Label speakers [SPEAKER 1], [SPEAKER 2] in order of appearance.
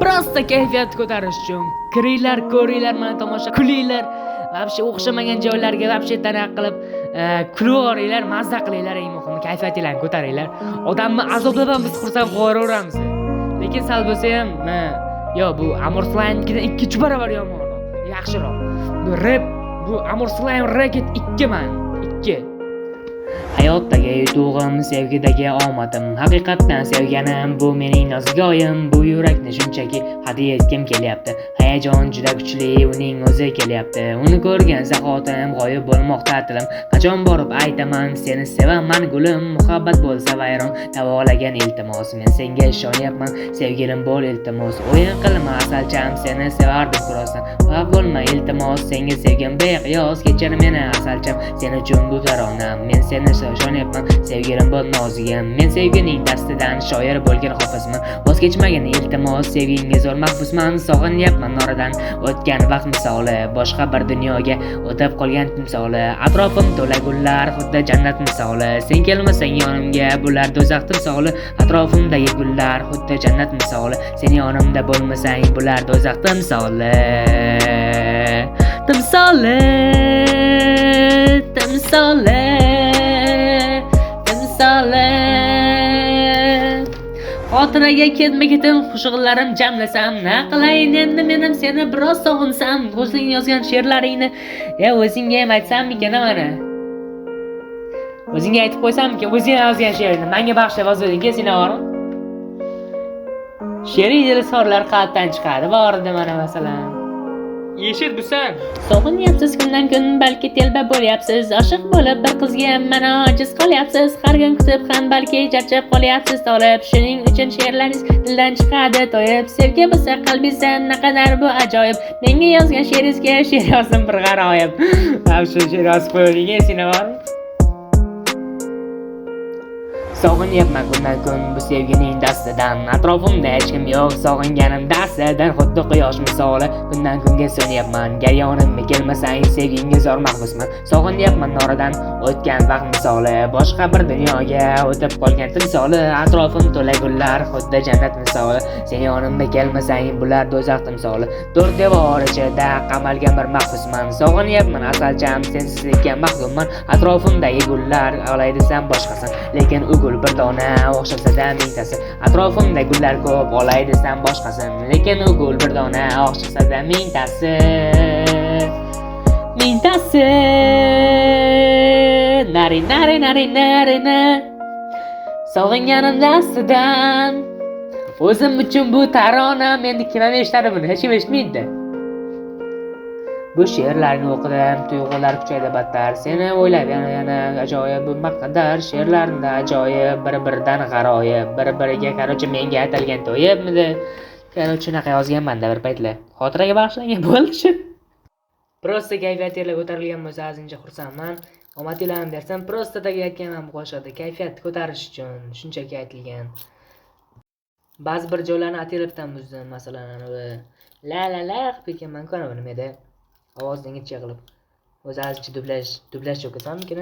[SPEAKER 1] Prosta kayfiyat ko'tarish uchun kiringlar, ko'ringlar, mana tomosha qilinglar. Вообще o'xshamagan joylarga вообще tanaq qilib kulib olinglar, mazza qilinglar, eng muhimi kayfiyatinglarni ko'taringlar. Odamni azoblab ham biz xursand qilaveramiz. Lekin sal bo'lsa ham, yo bu Amor Slime'nikidan 2 barobar yomon. Yaxshiroq. Bu rap, bu Amor Slime raket 2 man, 2. Hayotdagi yutug'im, sevgidagi omadim, haqiqatdan sevganim, bu mening nozgoyim, bu yurakni shunchaki hadya etgim kelyapti. Hayajon juda kuchli, uning o'zi kelyapti. Uni ko'rgan zahotim g'oyib bo'lmoqda tilim. Qachon borib aytaman, seni sevaman gulim, muhabbat bo'lsa vayron, davolagan iltimos. Men senga ishonyapman, sevgilim bo'l iltimos. O'yin qilma asalcham, seni sevardim kurosdan. Xafa bo'lma iltimos, senga sevgim beqiyos. Kechir meni asalcham, sen uchun bu taronam. Men seni ishonyapman, sevgilim bo'l nozigim. Men sevgining dastidan shoir bo'lgan hofizman. Voz kechmagin iltimos, sevgingga zo'r mahbusman. Sog'inyapman oradan o'tgan vaqt misoli, boshqa bir dunyoga o'tib qolgan timsoli. Atrofim to'la gullar, xuddi jannat misoli. Sen kelmasang yonimga, bular do'zax timsoli. Atrofimdagi gullar, xuddi jannat misoli. Sen yonimda bo'lmasang, bular do'zax timsoli. Timsoli, timsoli, timsoli. Xotiraga ketma-ketin qo'shiqlarim jamlasam, na qilayin endi menim seni biroz sog'insam, o'zing yozgan she'rlaringni o'zingga ham aytsammikan mana. O'zingga aytib qo'ysammikan, o'zing yozgan she'rni menga bag'ishlab yozuvding-ku, sen bormi? She'riy dilsorlar qalbdan chiqadi, borida mana masalan. Yeshir busan. Sog'inyapsiz kundan kun, balki telba bo'lyapsiz. Oshiq bo'lib bir qizga mana ojiz qolyapsiz. Har kun kutib ham balki charchab qolyapsiz tolib. Shuning uchun she'rlaringiz dildan chiqadi to'yib. Sevgi bo'lsa qalbingizda naqadar bu ajoyib. Menga yozgan she'ringizga she'r yozdim bir g'aroyib. Shu she'r yozib qo'ying, seni bormi? Sog'inyapman kundan kun bu sevgining dastidan. Atrofimda hech kim yo'q, sog'inganim dastidan. Xuddi quyosh misoli, kundan kunga so'nyapman. Gar yonimga kelmasang, sevgingga zo'r mahbusman. Sog'inyapman oradan o'tgan vaqt misoli, boshqa bir dunyoga o'tib qolgan timsoli. Atrofim to'la gullar, xuddi jannat misoli. Sen yonimga kelmasang, bular do'zax timsoli. To'rt devor ichida qamalgan bir mahbusman. Sog'inyapman asalcham, sensizlikka mahkumman. Atrofimdagi gullar olay desam boshqasan, lekin u bir dona o'xshasa-da mingtasi. Atrofimda gullar ko'p, olay desam boshqasin, lekin u gul bir dona o'xshasa-da mingtasi. Mingtasi. Nari nari nari nari na. Sog'inganim dastidan. O'zim uchun bu tarona, endi kim ham eshitadi buni? Hech kim eshitmaydi. Bu she'rlarni o'qidim, tuyg'ular kuchaydi battar. Seni o'ylab yana ajoyib bu maqdar. She'rlarida ajoyib, bir-biridan g'aroyib, bir-biriga qarochi menga atalgan to'yibmidi? Qarochi shunaqa yozganman-da bir paytlar. Xotiraga bag'ishlangan bo'ldi. Prosta kayfiyatinglar ko'tarilgan bo'lsa, azimcha xursandman. Omadinglarni bersam, prostadagi aytganman bu qo'shiqda kayfiyat ko'tarish uchun shunchaki aytilgan. Ba'zi bir joylarni atiribdan buzdim, masalan, la la la qilib ketganman-ku nimada. Ovozni ingichka qilib. O'zi azcha dublash o'qisammikin?